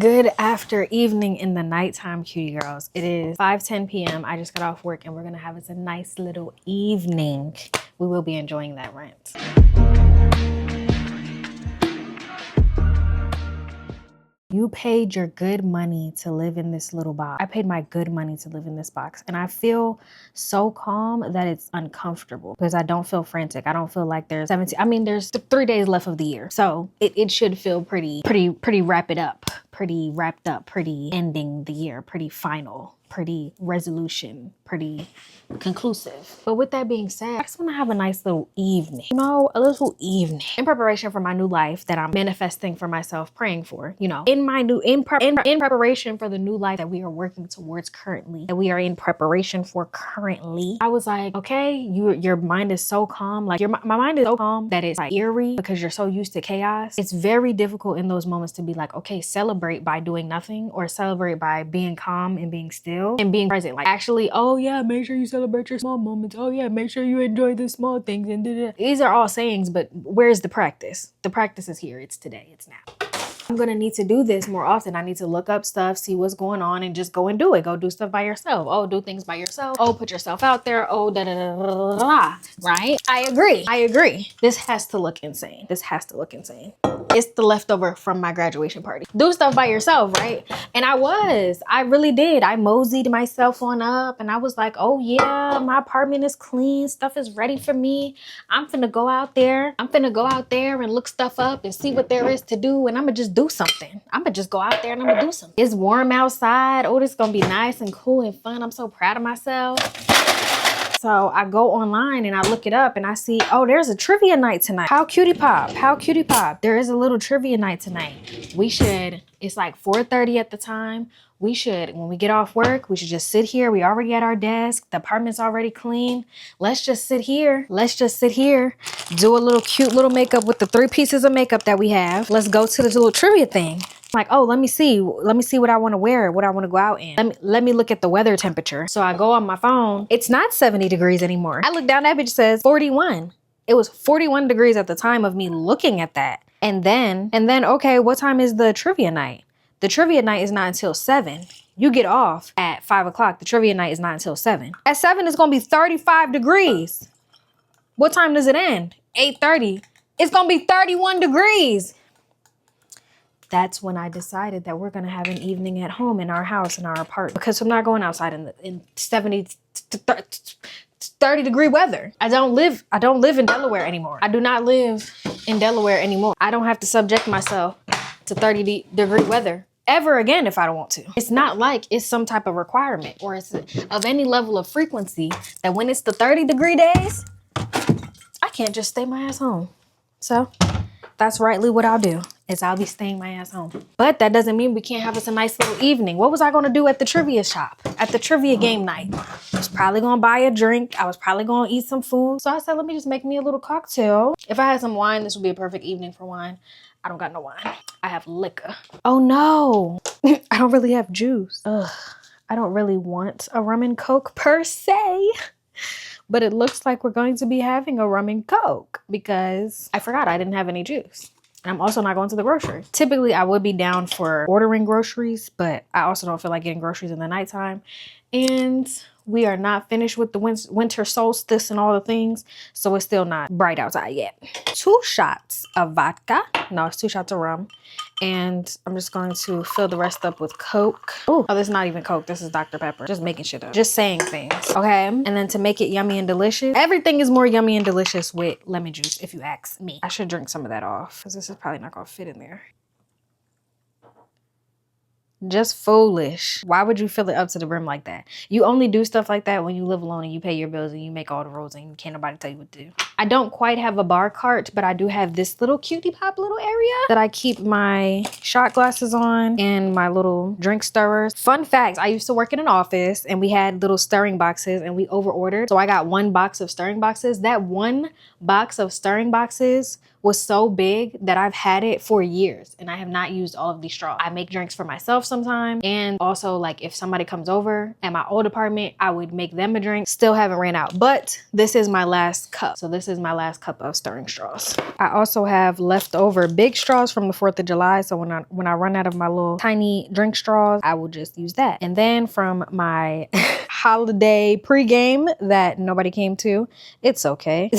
Good after evening in the nighttime, cutie girls. It is 5:10 p.m. I just got off work and we're gonna have us a nice little evening. We will be enjoying that rent. You paid your good money to live in this little box. I paid my good money to live in this box. And I feel so calm that it's uncomfortable because I don't feel frantic. I don't feel like there's 17, there's 3 days left of the year. So it should feel pretty wrapped up, pretty ending the year, pretty final, pretty resolution, pretty conclusive. But with that being said, I just want to have a nice little evening, a little evening in preparation for my new life that I'm manifesting for myself, praying for, in preparation for the new life that we are working towards currently, that we are in preparation for currently. I was like, okay, your mind is so calm, like my mind is so calm that it's like eerie because you're so used to chaos. It's very difficult in those moments to be like, okay, celebrate by doing nothing or celebrate by being calm and being still and being present. Like, actually, oh yeah, make sure you celebrate your small moments. Oh yeah, make sure you enjoy the small things. And these are all sayings, but where's the practice? The practice is here. It's today. It's now. I'm gonna need to do this more often. I need to look up stuff, see what's going on, and just go and do it. Go do stuff by yourself. Oh, do things by yourself. Oh, put yourself out there. Oh, da da da da da. Right? I agree. This has to look insane. This has to look insane. It's the leftover from my graduation party. Do stuff by yourself, right? And I really did. I moseyed myself on up and I was like, oh yeah, my apartment is clean. Stuff is ready for me. I'm finna go out there. And look stuff up and see what there is to do. And I'm gonna just do something. I'm gonna just go out there and I'm gonna do something. It's warm outside. Oh, this is gonna be nice and cool and fun. I'm so proud of myself. So I go online and I look it up and I see, oh, there's a trivia night tonight. How cutie pop. There is a little trivia night tonight. It's like 4:30 at the time. When we get off work, we should just sit here. We already at our desk. The apartment's already clean. Let's just sit here. Do a little cute little makeup with the 3 pieces of makeup that we have. Let's go to this little trivia thing. Like, oh, let me see what I want to wear, what I want to go out in. Let me look at the weather temperature. So I go on my phone. It's not 70 degrees anymore. I look down, that bitch says 41. It was 41 degrees at the time of me looking at that. And then, okay, what time is the trivia night? The trivia night is not until 7. You get off at 5 o'clock. The trivia night is not until 7. At 7, it's going to be 35 degrees. What time does it end? 8:30. It's going to be 31 degrees. That's when I decided that we're going to have an evening at home in our house, in our apartment, because I'm not going outside in 70 to 30 degree weather. I don't live in Delaware anymore. I do not live in Delaware anymore. I don't have to subject myself to 30 degree weather ever again if I don't want to. It's not like it's some type of requirement or it's of any level of frequency that when it's the 30 degree days, I can't just stay my ass home. So that's rightly what I'll do, is I'll be staying my ass home. But that doesn't mean we can't have us a nice little evening. What was I going to do at the trivia shop? At the trivia game night? I was probably going to buy a drink. I was probably going to eat some food. So I said, let me just make me a little cocktail. If I had some wine, this would be a perfect evening for wine. I don't got no wine. I have liquor. Oh no, I don't really have juice. Ugh, I don't really want a rum and coke per se. But it looks like we're going to be having a rum and coke because I forgot I didn't have any juice. And I'm also not going to the grocery. Typically, I would be down for ordering groceries, but I also don't feel like getting groceries in the nighttime. And we are not finished with the winter solstice and all the things, so it's still not bright outside yet. 2 shots of vodka. No, it's 2 shots of rum. And I'm just going to fill the rest up with Coke. Ooh, oh, this is not even Coke. This is Dr. Pepper. Just making shit up. Just saying things, okay? And then to make it yummy and delicious, everything is more yummy and delicious with lemon juice, if you ask me. I should drink some of that off because this is probably not going to fit in there. Just foolish. Why would you fill it up to the brim like that? You only do stuff like that when you live alone and you pay your bills and you make all the rules and can't nobody tell you what to do. I don't quite have a bar cart, but I do have this little cutie pop little area that I keep my shot glasses on and my little drink stirrers. Fun fact, I used to work in an office and we had little stirring boxes and we over ordered. So I got 1 box of stirring boxes. That 1 box of stirring boxes was so big that I've had it for years and I have not used all of these straws. I make drinks for myself sometimes, and also like if somebody comes over at my old apartment, I would make them a drink. Still haven't ran out, but this is my last cup. So this is my last cup of stirring straws. I also have leftover big straws from the 4th of July. So when I run out of my little tiny drink straws, I will just use that. And then from my holiday pregame that nobody came to, it's okay.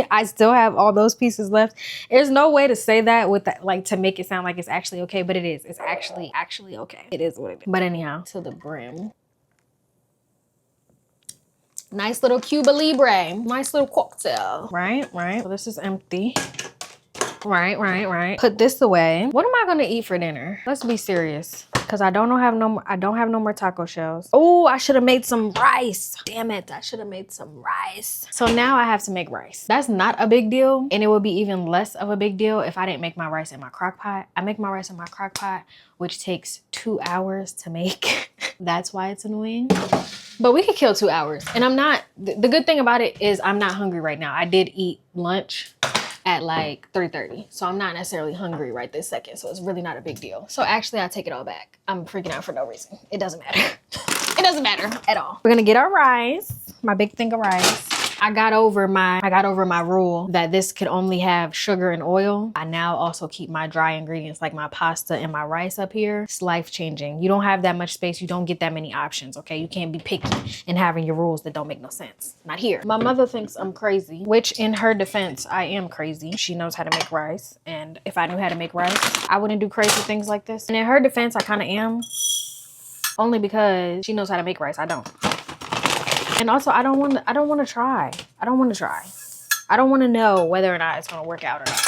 I still have all those pieces left. There's no way to say that with that, like to make it sound like it's actually okay, but it is. It's actually okay. It is what it is. But anyhow, to the brim. Nice little Cuba Libre. Nice little cocktail. Right. So this is empty. Right. Put this away. What am I gonna eat for dinner? Let's be serious. Cause I don't have no more taco shells. Oh, I should have made some rice. Damn it, I should have made some rice. So now I have to make rice. That's not a big deal. And it would be even less of a big deal if I didn't make my rice in my crock pot. I make my rice in my crock pot, which takes 2 hours to make. That's why it's annoying. But we could kill 2 hours. And I'm not, the good thing about it is I'm not hungry right now. I did eat lunch at like 3:30. So I'm not necessarily hungry right this second. So it's really not a big deal. So actually I take it all back. I'm freaking out for no reason. It doesn't matter. It doesn't matter at all. We're gonna get our rice, my big thing of rice. I got over my rule that this could only have sugar and oil. I now also keep my dry ingredients like my pasta and my rice up here. It's life-changing. You don't have that much space. You don't get that many options, okay? You can't be picky and having your rules that don't make no sense. Not here. My mother thinks I'm crazy, which in her defense, I am crazy. She knows how to make rice. And if I knew how to make rice, I wouldn't do crazy things like this. And in her defense, I kind of am. Only because she knows how to make rice. I don't. And also, I don't want to try. I don't want to try. I don't want to know whether or not it's going to work out or not.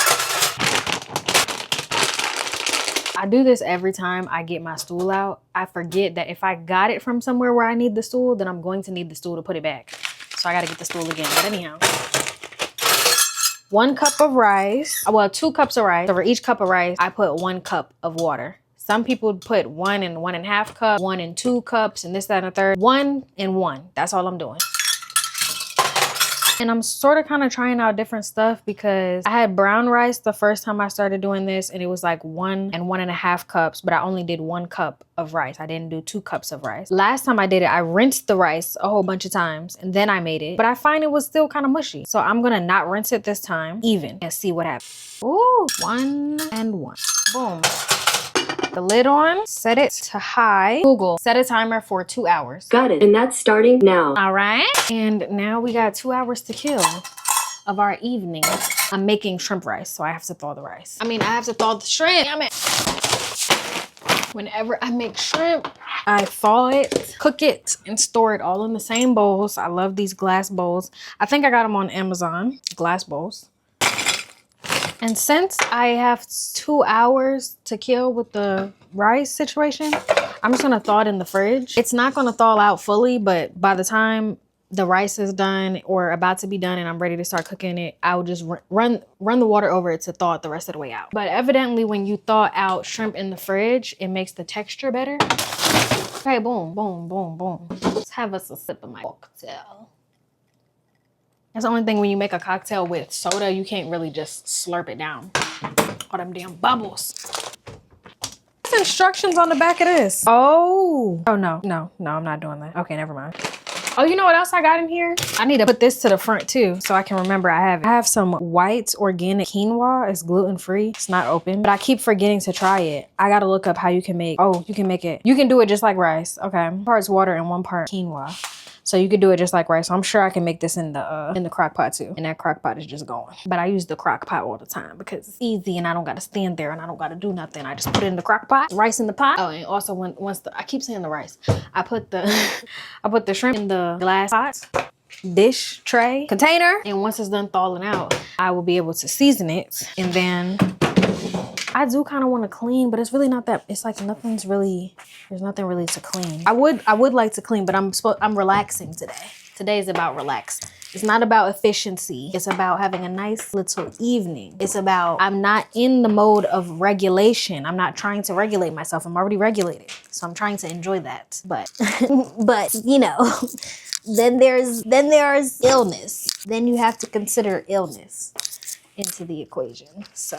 I do this every time I get my stool out. I forget that if I got it from somewhere where I need the stool, then I'm going to need the stool to put it back. So I got to get the stool again. But anyhow. 1 cup of rice. Well, 2 cups of rice. So for each cup of rice, I put 1 cup of water. Some people put 1 and 1.5 cups, 1 and 2 cups, and this, that, and a third. 1 and 1. That's all I'm doing. And I'm sort of kind of trying out different stuff because I had brown rice the first time I started doing this, and it was like 1 and 1.5 cups, but I only did 1 cup of rice. I didn't do 2 cups of rice. Last time I did it, I rinsed the rice a whole bunch of times and then I made it, but I find it was still kind of mushy. So I'm gonna not rinse it this time, even, and see what happens. Ooh, 1 and 1. Boom. The lid on, set it to high. Google, set a timer for 2 hours. Got it, and that's starting now. All right, and now we got 2 hours to kill of our evening. I'm making shrimp rice, so I have to thaw the rice. I have to thaw the shrimp. Damn it. Whenever I make shrimp, I thaw it, cook it, and store it all in the same bowls. I love these glass bowls. I think I got them on Amazon, glass bowls. And since I have 2 hours to kill with the rice situation, I'm just gonna thaw it in the fridge. It's not gonna thaw out fully, but by the time the rice is done or about to be done and I'm ready to start cooking it, I will just run the water over it to thaw it the rest of the way out. But evidently when you thaw out shrimp in the fridge, it makes the texture better. Okay, boom, boom, boom, boom. Let's have us a sip of my cocktail. That's the only thing when you make a cocktail with soda, you can't really just slurp it down. All them damn bubbles. There's instructions on the back of this. Oh no, I'm not doing that. Okay, never mind. Oh, you know what else I got in here? I need to put this to the front too, so I can remember I have it. I have some white organic quinoa. It's gluten-free. It's not open, but I keep forgetting to try it. I gotta look up how you can make, you can make it. You can do it just like rice. Okay, 1 part's water and 1 part quinoa. So you could do it just like rice. So I'm sure I can make this in the crock pot too. And that crock pot is just going. But I use the crock pot all the time because it's easy and I don't gotta stand there and I don't gotta do nothing. I just put it in the crock pot, rice in the pot. Oh, and also I keep saying the rice. I put the shrimp in the glass pot, dish, tray, container. And once it's done thawing out, I will be able to season it. And then I do kind of want to clean, but it's really not that. It's like there's nothing really to clean. I would like to clean, but I'm relaxing today. Today is about relaxing. It's not about efficiency. It's about having a nice little evening. It's about, I'm not in the mode of regulation. I'm not trying to regulate myself. I'm already regulated. So I'm trying to enjoy that. But you know, then there's illness. Then you have to consider illness. into the equation. So,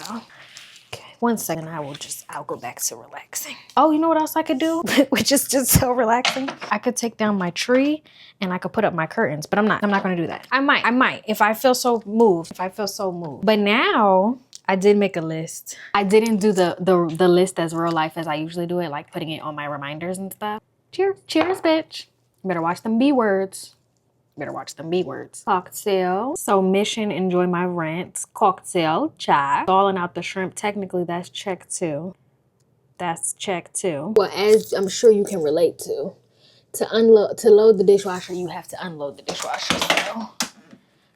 okay, 1 second, I'll go back to relaxing. Oh, you know what else I could do? Which is just so relaxing. I could take down my tree and I could put up my curtains, but I'm not gonna do that. I might, if I feel so moved, But now, I did make a list. I didn't do the list as real life as I usually do it, like putting it on my reminders and stuff. Cheers, bitch. You better watch them B words. Cocktail. So mission, enjoy my rent. Cocktail, check. Stalling out the shrimp. Technically, that's check 2. Well, as I'm sure you can relate to load the dishwasher, you have to unload the dishwasher. So.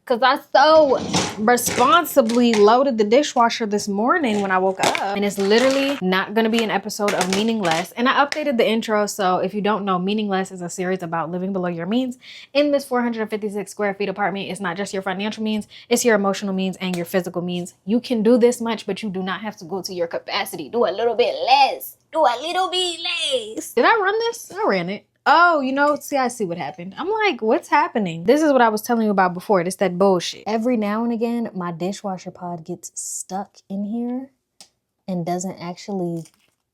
Because I so responsibly loaded the dishwasher this morning when I woke up. And it's literally not going to be an episode of Meaningless. And I updated the intro. So if you don't know, Meaningless is a series about living below your means. In this 456 square feet apartment, it's not just your financial means. It's your emotional means and your physical means. You can do this much, but you do not have to go to your capacity. Do a little bit less. Did I run this? I ran it. Oh, you know, I see what happened. I'm like, what's happening? This is what I was telling you about before. It's that bullshit. Every now and again, my dishwasher pod gets stuck in here and doesn't actually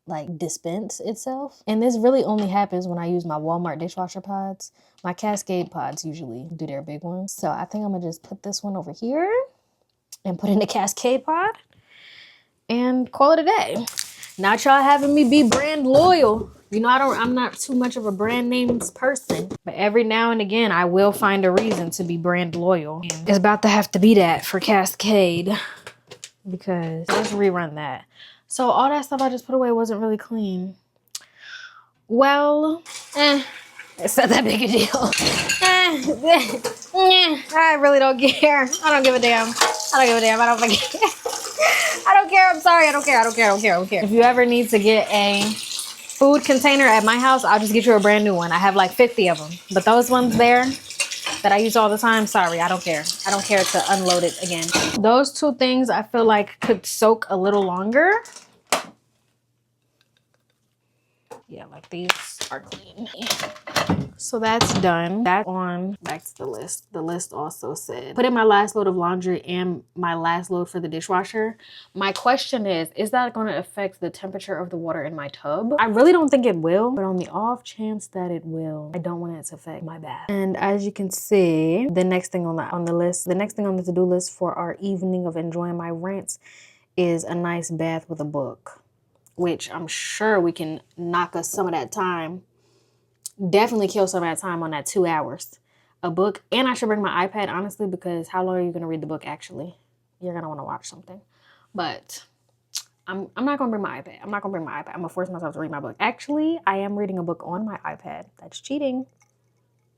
like dispense itself. And this really only happens when I use my Walmart dishwasher pods. My Cascade pods usually do their big ones. So I think I'm gonna just put this one over here and put in the Cascade pod and call it a day. Not y'all having me be brand loyal. You know, I'm not too much of a brand names person, but every now and again, I will find a reason to be brand loyal. And it's about to have to be that for Cascade because let's rerun that. So all that stuff I just put away wasn't really clean. Well, it's not that big a deal. I really don't care. I don't give a damn. I don't fucking care. I don't care. I'm sorry. I don't care. If you ever need to get a food container at my house, I'll just get you a brand new one. I have like 50 of them. But those ones there that I use all the time, sorry, I don't care. I don't care to unload it again. Those 2 things I feel like could soak a little longer. Yeah, like these are clean. So that's done. That's on. Back to the list. The list also said, put in my last load of laundry and my last load for the dishwasher. My question is that going to affect the temperature of the water in my tub? I really don't think it will, but on the off chance that it will, I don't want it to affect my bath. And as you can see, the next thing on the list, the next thing on the to-do list for our evening of enjoying my rent is a nice bath with a book, which I'm sure we can knock us some of that time. Definitely kill some of that time on that 2 hours. A book, and I should bring my iPad, honestly, because how long are you going to read the book, actually? You're going to want to watch something. But I'm not going to bring my iPad. I'm going to force myself to read my book. Actually, I am reading a book on my iPad. That's cheating.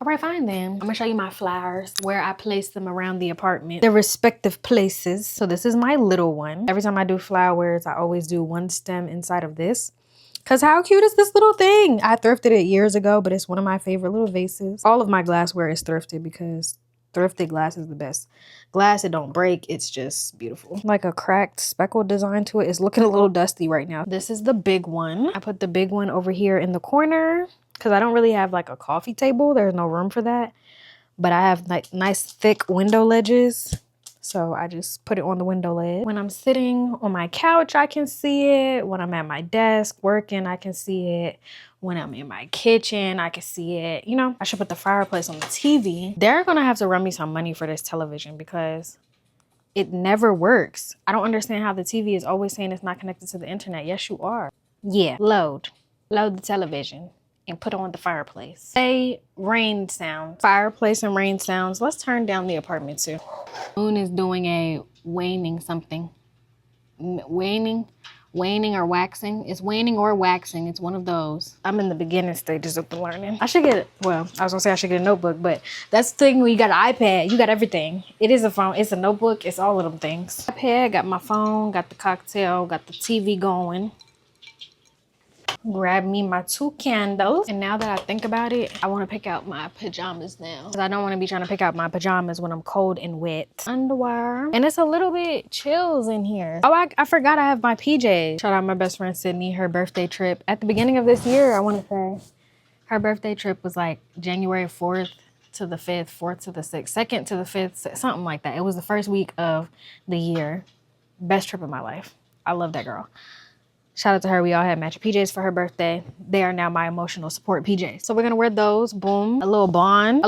All right, fine then. I'm gonna show you my flowers, where I place them around the apartment, their respective places. So this is my little one. Every time I do flowers, I always do 1 stem inside of this. Cause how cute is this little thing? I thrifted it years ago, but it's one of my favorite little vases. All of my glassware is thrifted because thrifted glass is the best. Glass, it don't break. It's just beautiful. Like a cracked speckled design to it. It's looking a little dusty right now. This is the big one. I put the big one over here in the corner because I don't really have like a coffee table. There's no room for that. But I have like nice thick window ledges. So I just put it on the window ledge. When I'm sitting on my couch, I can see it. When I'm at my desk working, I can see it. When I'm in my kitchen, I can see it. You know, I should put the fireplace on the TV. They're gonna have to run me some money for this television because it never works. I don't understand how the TV is always saying it's not connected to the internet. Yes, you are. Yeah, load the television and put on the fireplace. Say rain sounds. Fireplace and rain sounds. Let's turn down the apartment too. Moon is doing a waning something. Waning or waxing. It's waning or waxing. It's one of those. I'm in the beginning stages of the learning. I should get, well, I was gonna say I should get a notebook, but that's the thing when you got an iPad, you got everything. It is a phone, it's a notebook, it's all of them things. iPad, got my phone, got the cocktail, got the TV going. Grab me my 2 candles. And now that I think about it, I want to pick out my pajamas now. Because I don't want to be trying to pick out my pajamas when I'm cold and wet. Underwear. And it's a little bit chills in here. Oh, I forgot I have my PJs. Shout out my best friend Sydney, her birthday trip. At the beginning of this year, I want to say, her birthday trip was like January 4th to the 5th, 4th to the 6th, 2nd to the 5th, something like that. It was the first week of the year. Best trip of my life. I love that girl. Shout out to her. We all had matching PJs for her birthday. They are now my emotional support PJs. So we're gonna wear those. Boom. A little bond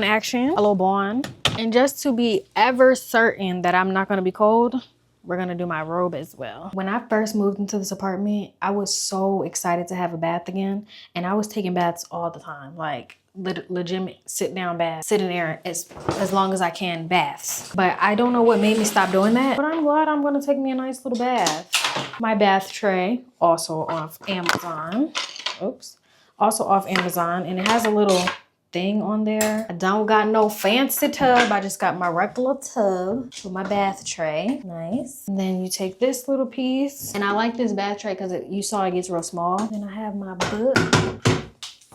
action. A little bond. And just to be ever certain that I'm not gonna be cold, we're gonna do my robe as well. When I first moved into this apartment, I was so excited to have a bath again. And I was taking baths all the time. Like legitimate sit down bath, sit in there as long as I can baths. But I don't know what made me stop doing that. But I'm glad I'm gonna take me a nice little bath. My bath tray, also off Amazon. Oops. Also off Amazon. And it has a little thing on there. I don't got no fancy tub. I just got my regular tub with my bath tray. Nice. And then you take this little piece. And I like this bath tray because you saw it gets real small. Then I have my book.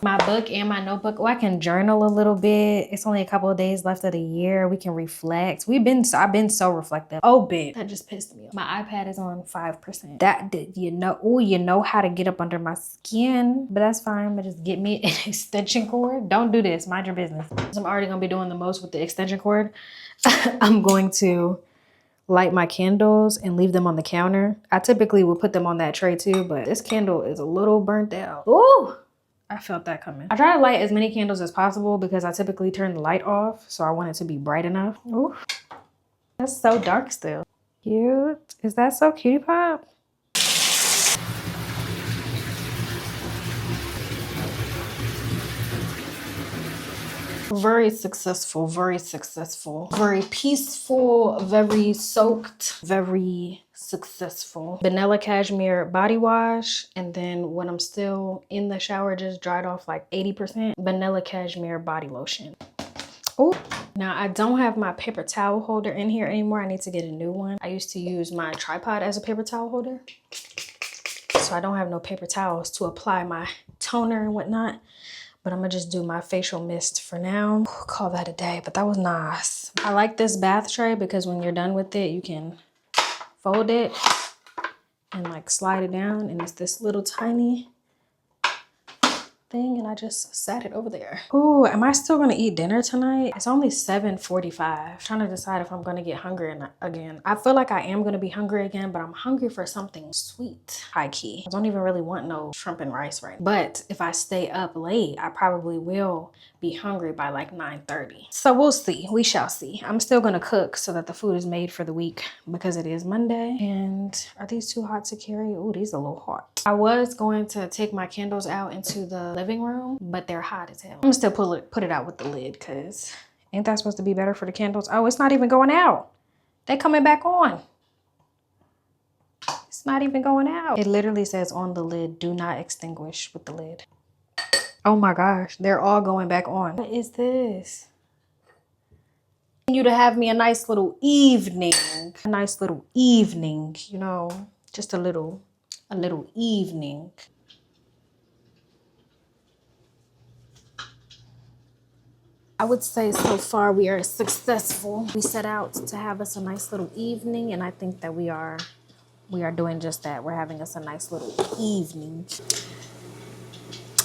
My book and my notebook. Oh, I can journal a little bit. It's only a couple of days left of the year. We can reflect. I've been so reflective. Oh, bitch. That just pissed me off. My iPad is on 5%. That did, you know how to get up under my skin, but that's fine. But just get me an extension cord. Don't do this. Mind your business. I'm already gonna be doing the most with the extension cord. I'm going to light my candles and leave them on the counter. I typically would put them on that tray too, but this candle is a little burnt out. Ooh. I felt that coming. I try to light as many candles as possible because I typically turn the light off. So I want it to be bright enough. Ooh, that's so dark still. Cute. Is that so cutie pop? Very successful, very successful. Very peaceful, very soaked, very successful. Vanilla cashmere body wash. And then when I'm still in the shower, just dried off like 80%, vanilla cashmere body lotion. Oh, now I don't have my paper towel holder in here anymore. I need to get a new one. I used to use my tripod as a paper towel holder. So I don't have no paper towels to apply my toner and whatnot. But I'm gonna just do my facial mist for now. Call that a day, but that was nice. I like this bath tray because when you're done with it, you can fold it and like slide it down. And it's this little tiny thing and I just sat it over there. Ooh, am I still gonna eat dinner tonight? It's only 7:45. Trying to decide if I'm gonna get hungry again. I feel like I am gonna be hungry again, but I'm hungry for something sweet, high key. I don't even really want no shrimp and rice right now. But if I stay up late, I probably will be hungry by like 9:30. So we'll see, we shall see. I'm still gonna cook so that the food is made for the week because it is Monday. And are these too hot to carry? Ooh, these are a little hot. I was going to take my candles out into the living room, but they're hot as hell. I'm gonna still put it out with the lid because ain't that supposed to be better for the candles? Oh, it's not even going out. They coming back on. It's not even going out. It literally says on the lid, do not extinguish with the lid. Oh my gosh, they're all going back on. What is this? You to have me a nice little evening. A nice little evening, you know, just a little evening. I would say so far we are successful. We set out to have us a nice little evening, and I think that we are doing just that. We're having us a nice little evening.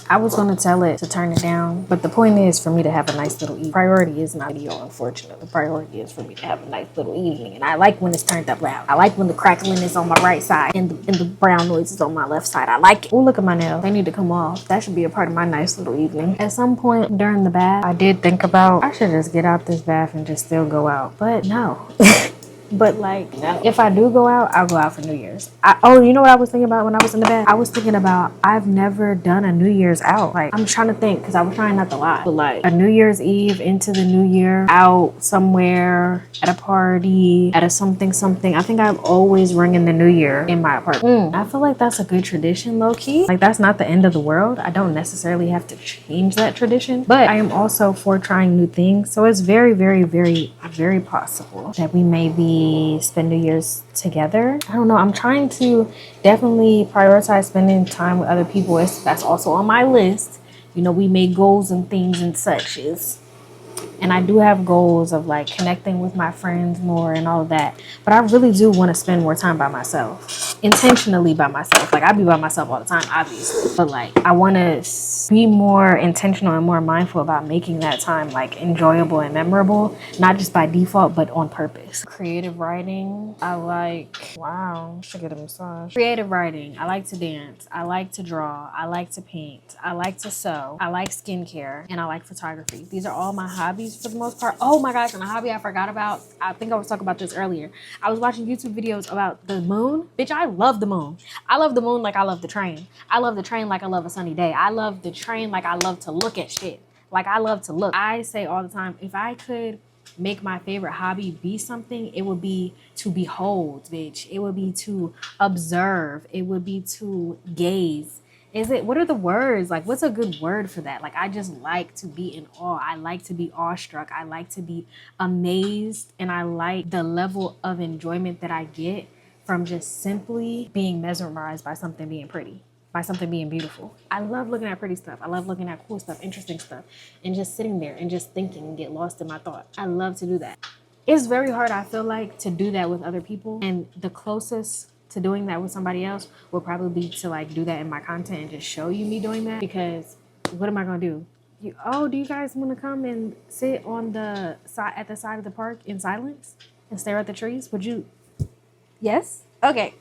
I was gonna tell it to turn it down, but the point is for me to have a nice little evening. Priority is not video, unfortunately. Priority is for me to have a nice little evening, and I like when it's turned up loud. I like when the crackling is on my right side and the brown noise is on my left side. I like it. Oh, look at my nails. They need to come off. That should be a part of my nice little evening. At some point during the bath, I did think about I should just get out this bath and just still go out, but no. But like, if I do go out, I'll go out for New Year's. You know what I was thinking about when I was in the bed? I was thinking about I've never done a New Year's out. Like, I'm trying to think because I was trying not to lie. But like a New Year's Eve into the New Year, out somewhere at a party, at a something. I think I've always rung in the New Year in my apartment. I feel like that's a good tradition, low key. Like, that's not the end of the world. I don't necessarily have to change that tradition, but I am also for trying new things. So it's very, very, very, very possible that we may be spend New Year's together. I don't know. I'm trying to definitely prioritize spending time with other people. That's also on my list. You know, we make goals and things and such is. And I do have goals of like connecting with my friends more and all of that. But I really do want to spend more time by myself. Intentionally by myself. Like, I be by myself all the time, obviously. But like, I want to be more intentional and more mindful about making that time like enjoyable and memorable, not just by default, but on purpose. Creative writing, I like, wow, I should get a massage. Creative writing, I like to dance, I like to draw, I like to paint, I like to sew, I like skincare, and I like photography. These are all my hobbies for the most part. Oh my gosh, and a hobby I forgot about, I think I was talking about this earlier. I was watching YouTube videos about the moon. Bitch, I love the moon. I love the moon like I love the train. I love the train like I love a sunny day. I love the train like I love to look at shit. Like I love to look. I say all the time, if I could make my favorite hobby be something, it would be to behold, bitch. It would be to observe. It would be to gaze. What are the words? Like, what's a good word for that? Like, I just like to be in awe. I like to be awestruck. I like to be amazed. And I like the level of enjoyment that I get from just simply being mesmerized by something being pretty, by something being beautiful. I love looking at pretty stuff. I love looking at cool stuff, interesting stuff, and just sitting there and just thinking and get lost in my thoughts. I love to do that. It's very hard, I feel like, to do that with other people. And the closest to doing that with somebody else will probably be to like do that in my content and just show you me doing that, because what am I gonna do? Do you guys want to come and sit on the side at the side of the park in silence and stare at the trees? Would you? Yes? Okay.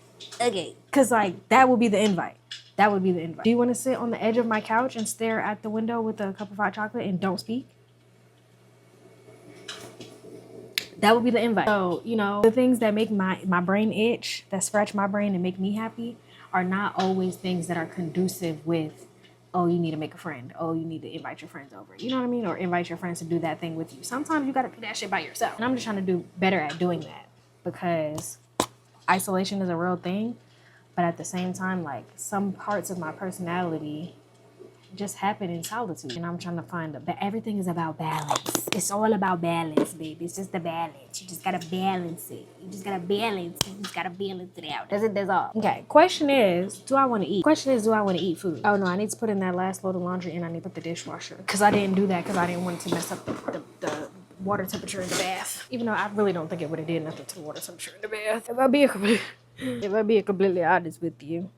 Because, like, that would be the invite. That would be the invite. Do you want to sit on the edge of my couch and stare at the window with a cup of hot chocolate and don't speak? That would be the invite. So, the things that make my brain itch, that scratch my brain and make me happy, are not always things that are conducive with, oh, you need to make a friend. Oh, you need to invite your friends over. You know what I mean? Or invite your friends to do that thing with you. Sometimes you got to do that shit by yourself. And I'm just trying to do better at doing that, because isolation is a real thing, but at the same time, like, some parts of my personality just happen in solitude, and I'm trying to find everything is about balance. It's all about balance, baby. It's just the balance. You just gotta balance it. You just gotta balance it out. That's all. Okay, question is, do I want to eat? Do I want to eat food? Oh no, I need to put in that last load of laundry, and I need to put the dishwasher, because I didn't do that because I didn't want to mess up the water temperature in the bath. Even though I really don't think it would have did nothing to the water temperature in the bath. If I be completely honest with you,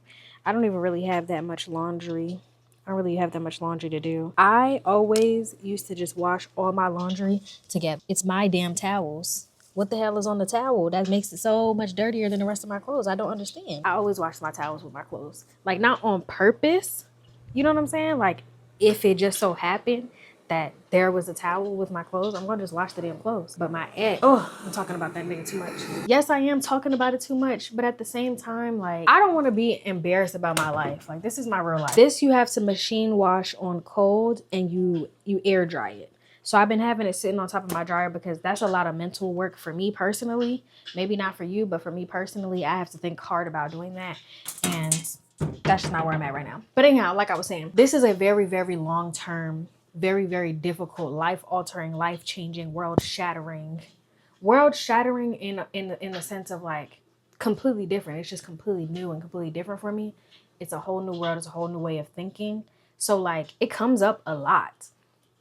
I don't even really have that much laundry. I don't really have that much laundry to do. I always used to just wash all my laundry together. It's my damn towels. What the hell is on the towel that makes it so much dirtier than the rest of my clothes? I don't understand. I always wash my towels with my clothes. Like, not on purpose. You know what I'm saying? Like, if it just so happened that there was a towel with my clothes, I'm gonna just wash the damn clothes. But my ex, I'm talking about that nigga too much. Yes, I am talking about it too much, but at the same time, like, I don't want to be embarrassed about my life. Like, this is my real life. This you have to machine wash on cold, and you air dry it. So I've been having it sitting on top of my dryer, because that's a lot of mental work for me personally. Maybe not for you, but for me personally, I have to think hard about doing that, and that's just not where I'm at right now. But anyhow, like I was saying, this is a very, very long-term, very, very difficult, life-altering, life-changing, world-shattering in the sense of, like, completely different. It's just completely new and completely different for me. It's a whole new world. It's a whole new way of thinking. So, like, it comes up a lot.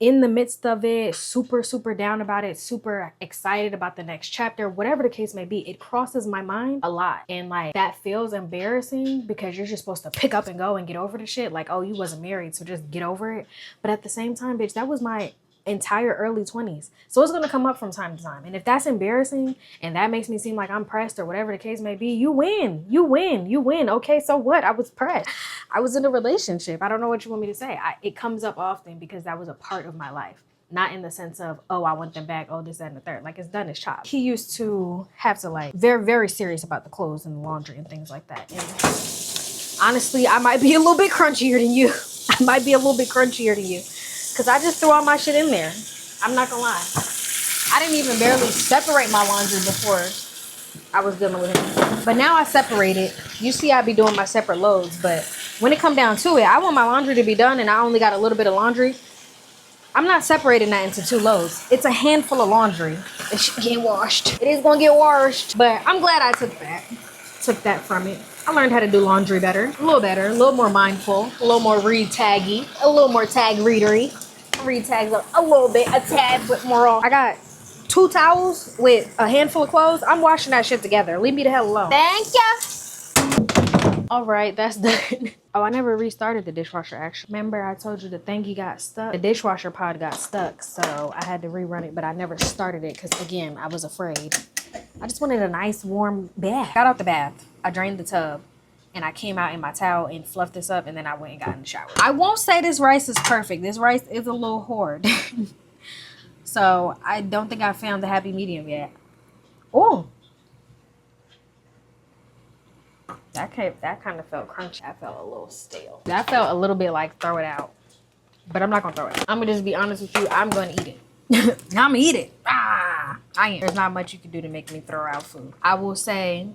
In the midst of it, super, super down about it, super excited about the next chapter, whatever the case may be, it crosses my mind a lot. And, like, that feels embarrassing, because you're just supposed to pick up and go and get over the shit. Like, oh, you wasn't married, so just get over it. But at the same time, bitch, that was my entire early 20s. So it's gonna come up from time to time. And if that's embarrassing and that makes me seem like I'm pressed or whatever the case may be, you win. Okay, so what? I was pressed. I was in a relationship. I don't know what you want me to say. It comes up often because that was a part of my life. Not in the sense of, oh, I want them back, oh, this, that, and the third. Like, it's done, it's chopped. He used to have to, like, very, very serious about the clothes and the laundry and things like that. And honestly, I might be a little bit crunchier than you. Because I just threw all my shit in there. I'm not gonna lie. I didn't even barely separate my laundry before I was dealing with him. But now I separate it. You see I be doing my separate loads. But when it come down to it, I want my laundry to be done and I only got a little bit of laundry. I'm not separating that into two loads. It's a handful of laundry. It should get washed. It is gonna get washed. But I'm glad I took that from it. I learned how to do laundry better, a little more mindful, a little more read taggy, a little more tag readery. Read tags a little bit, a tad bit more on. I got 2 towels with a handful of clothes. I'm washing that shit together. Leave me the hell alone. Thank ya. All right, that's done. Oh, I never restarted the dishwasher, actually. Remember I told you the thingy got stuck? The dishwasher pod got stuck, so I had to rerun it, but I never started it because, again, I was afraid. I just wanted a nice warm bath. Got out the bath. I drained the tub. And I came out in my towel and fluffed this up, and then I went and got in the shower. I won't say this rice is perfect. This rice is a little hoard. So I don't think I found the happy medium yet. Oh, that kind of felt crunchy. That felt a little stale. That felt a little bit like throw it out. But I'm not gonna throw it. I'm gonna just be honest with you. I'm gonna eat it. I'm gonna eat it. I am. There's not much you can do to make me throw out food. I will say,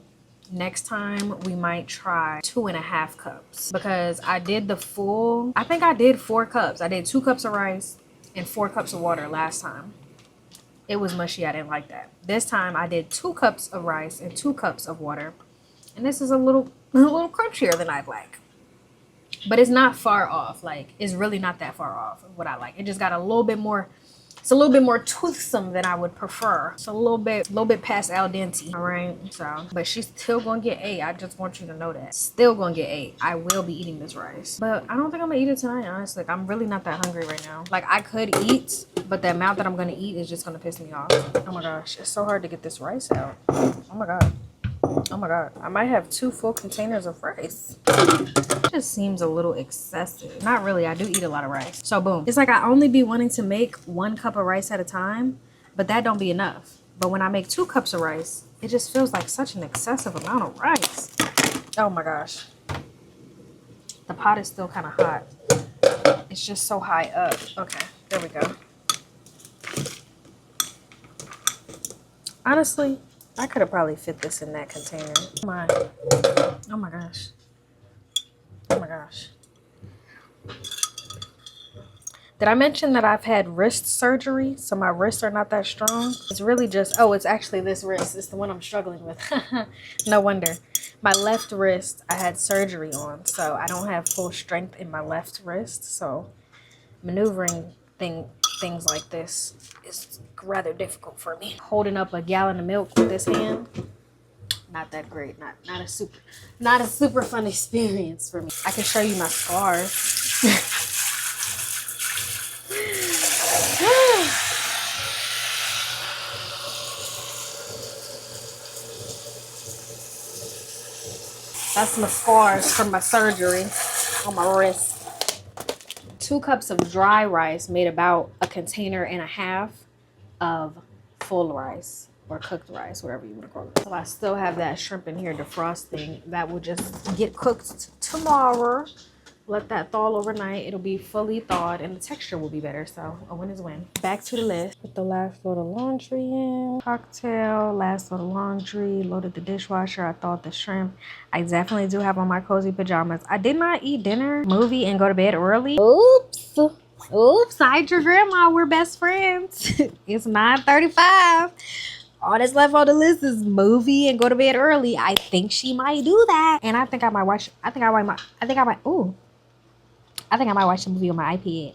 next time we might try 2.5 cups, because I did the full, I think I did 4 cups. I did 2 cups of rice and 4 cups of water last time. It was mushy. I didn't like that. This time I did 2 cups of rice and 2 cups of water. And this is a little crunchier than I'd like. But it's not far off. Like, it's really not that far off of what I like. It just got a little bit more, it's a little bit more toothsome than I would prefer. It's a little bit past al dente. All right. So, but she's still gonna get 8. I just want you to know that. Still gonna get 8. I will be eating this rice. But I don't think I'm gonna eat it tonight, honestly. Like, I'm really not that hungry right now. Like, I could eat, but the amount that I'm gonna eat is just gonna piss me off. Oh my gosh. It's so hard to get this rice out. Oh my God. Oh my God. I might have 2 full containers of rice. It just seems a little excessive. Not really. I do eat a lot of rice. So boom. It's like I only be wanting to make 1 cup of rice at a time, but that don't be enough. But when I make 2 cups of rice, it just feels like such an excessive amount of rice. Oh my gosh. The pot is still kind of hot. It's just so high up. Okay, there we go. Honestly, I could have probably fit this in that container. Oh my gosh. Oh my gosh. Did I mention that I've had wrist surgery? So my wrists are not that strong. It's really just, oh, it's actually this wrist. It's the one I'm struggling with. No wonder. My left wrist, I had surgery on. So I don't have full strength in my left wrist. So maneuvering things like this is rather difficult for me. Holding up a gallon of milk with this hand, not that great. Not a super fun experience for me. I can show you my scars. That's my scars from my surgery on my wrist. 2 cups of dry rice made about a container and a half of full rice or cooked rice, whatever you want to call it. So I still have that shrimp in here defrosting. That will just get cooked tomorrow. Let that thaw overnight. It'll be fully thawed and the texture will be better. So a win is a win. Back to the list. Put the last load of laundry in. Cocktail, last load of laundry. Loaded the dishwasher. I thawed the shrimp. I definitely do have on my cozy pajamas. I did not eat dinner, movie, and go to bed early. Oops. Oops. Hide your grandma. We're best friends. It's 9:35. All that's left on the list is movie and go to bed early. I think she might do that. And I think I might watch, I think I might watch a movie on my iPad.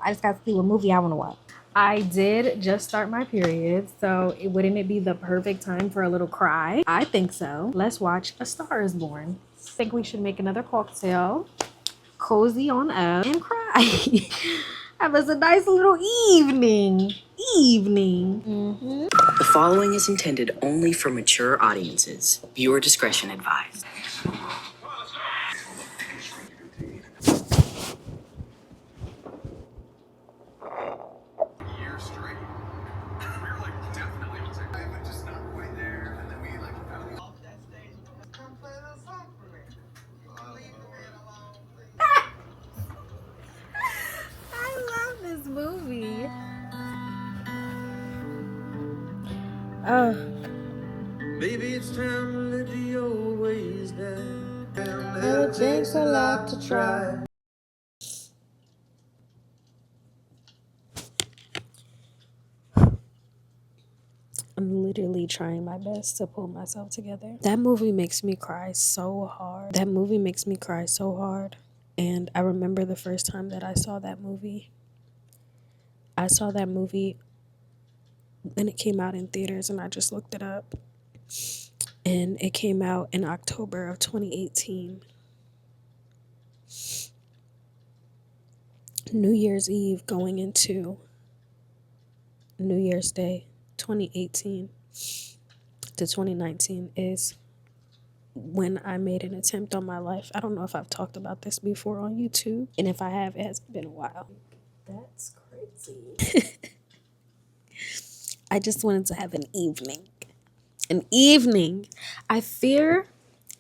I just got to see what movie I want to watch. I did just start my period, so wouldn't it be the perfect time for a little cry? I think so. Let's watch A Star is Born. I think we should make another cocktail, cozy on up, and cry. Have us a nice little evening. The following is intended only for mature audiences. Viewer discretion advised. I love this movie. Oh. Baby, it's time to let the old ways down. And it takes a lot to try. I'm literally trying my best to pull myself together. That movie makes me cry so hard. And I remember the first time that I saw that movie. I saw that movie when it came out in theaters and I just looked it up. and it came out in October of 2018. New Year's Eve going into New Year's Day 2018 to 2019 is when I made an attempt on my life. I don't know if I've talked about this before on YouTube, and if I have, it has been a while. That's crazy. I just wanted to have an evening. An evening. I fear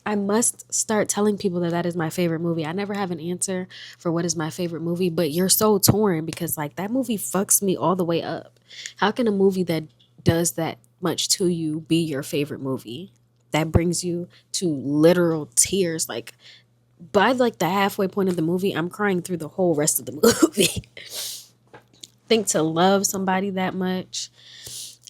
I must start telling people that that is my favorite movie. I never have an answer for what is my favorite movie, but you're so torn because like that movie fucks me all the way up. How can a movie that does that much to you be your favorite movie? That brings you to literal tears. Like by like the halfway point of the movie, I'm crying through the whole rest of the movie. Think to love somebody that much,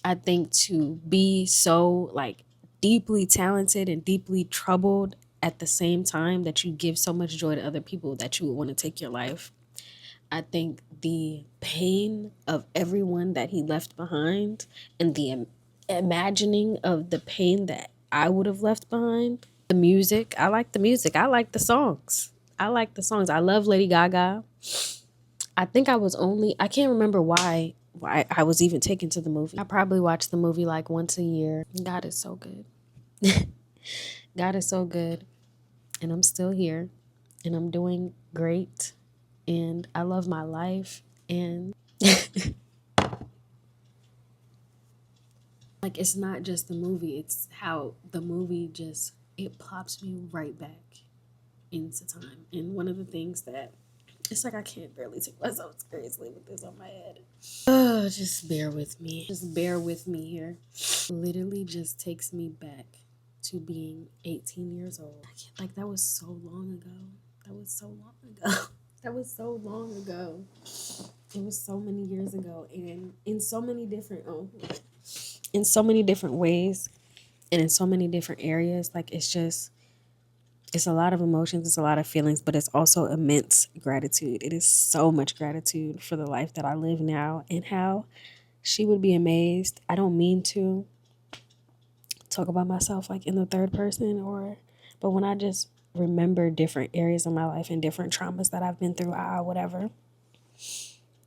I think to be so like deeply talented and deeply troubled at the same time that you give so much joy to other people that you would want to take your life. I think the pain of everyone that he left behind and the imagining of the pain that I would have left behind. The music, I like the music. I like the songs. I love Lady Gaga. I think I can't remember why I was even taken to the movie. I probably watched the movie like once a year. God is so good. God is so good. And I'm still here. And I'm doing great. And I love my life. And like it's not just the movie. It's how the movie just, it pops me right back into time. And one of the things that, it's like I can't barely take myself seriously with this on my head. Oh, just bear with me. Just bear with me here. Literally just takes me back to being 18 years old. Like that was so long ago. That was so long ago. That was so long ago. It was so many years ago, and in so many different ways, and in so many different areas. Like it's a lot of emotions, it's a lot of feelings, but it's also immense gratitude. It is so much gratitude for the life that I live now and how she would be amazed. I don't mean to talk about myself like in the third person but when I just remember different areas of my life and different traumas that I've been through, whatever,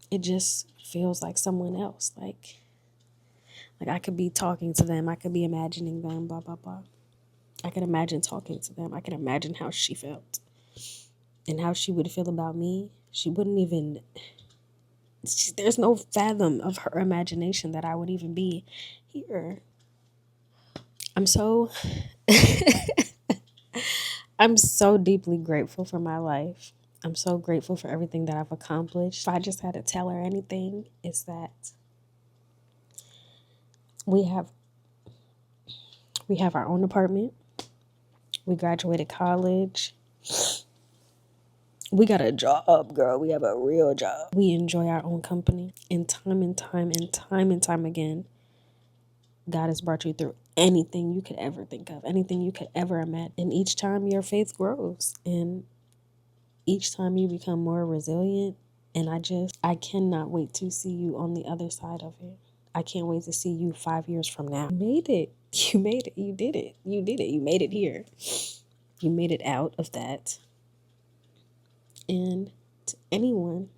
it just feels like someone else. Like I could be talking to them, I could be imagining them, blah, blah, blah. I could imagine talking to them. I could imagine how she felt and how she would feel about me. She wouldn't even, there's no fathom of her imagination that I would even be here. I'm so deeply grateful for my life. I'm so grateful for everything that I've accomplished. If I just had to tell her anything, it's that we have our own apartment. We graduated college. We got a job, girl. We have a real job. We enjoy our own company. And time again, God has brought you through anything you could ever think of, anything you could ever imagine. And each time your faith grows. And each time you become more resilient. And I cannot wait to see you on the other side of it. I can't wait to see you 5 years from now. You made it. You made it. You did it. You did it. You made it here. You made it out of that. And to anyone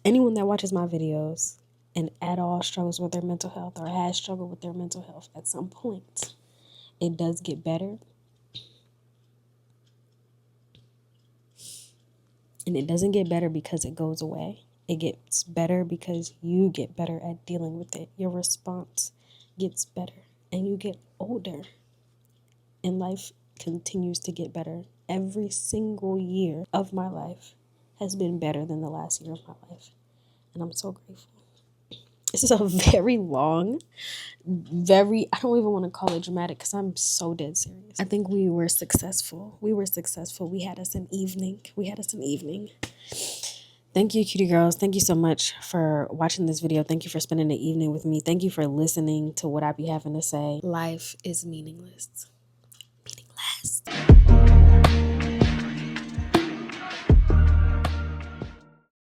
that watches my videos and at all struggles with their mental health or has struggled with their mental health at some point, it does get better. And it doesn't get better because it goes away. It gets better because you get better at dealing with it. Your response gets better and you get older. And life continues to get better. Every single year of my life has been better than the last year of my life. And I'm so grateful. This is a very long, I don't even want to call it dramatic because I'm so dead serious. I think we were successful. We had us an evening. Thank you, cutie girls. Thank you so much for watching this video. Thank you for spending the evening with me. Thank you for listening to what I be having to say. Life is meaningless.